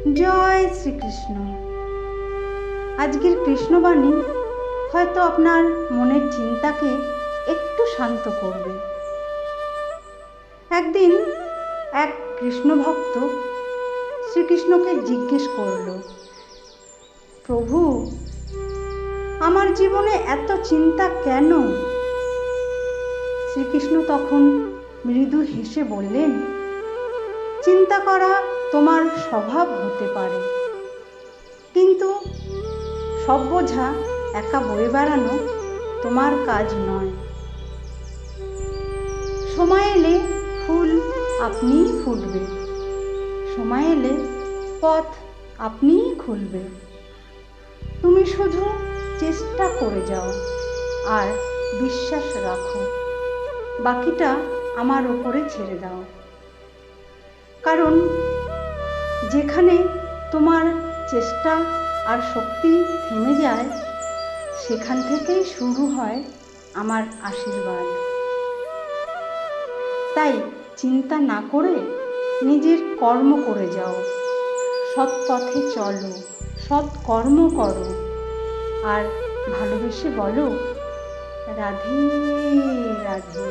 জয় শ্রীকৃষ্ণ। আজকের কৃষ্ণবাণী হয়তো আপনার মনের চিন্তাকে একটু শান্ত করবে। একদিন এক কৃষ্ণ ভক্ত শ্রীকৃষ্ণকে জিজ্ঞেস করল, প্রভু, আমার জীবনে এত চিন্তা কেন? শ্রীকৃষ্ণ তখন মৃদু হেসে বললেন, চিন্তা করা তোমার স্বভাব হতে পারে, কিন্তু সব বোঝা একা বয়ে বেড়ানো তোমার কাজ নয়। সময় এলে ফুল আপনিই ফুটবে, সময় এলে পথ আপনিই খুলবে। তুমি শুধু চেষ্টা করে যাও আর বিশ্বাস রাখো, বাকিটা আমার ওপরে ছেড়ে দাও। কারণ যেখানে তোমার চেষ্টা আর শক্তি থেমে যায়, সেখান থেকেই শুরু হয় আমার আশীর্বাদ। তাই চিন্তা না করে নিজের কর্ম করে যাও, সৎ পথে চলো, সৎ কর্ম করো, আর ভালোবেসে বলো, রাধে রাধে।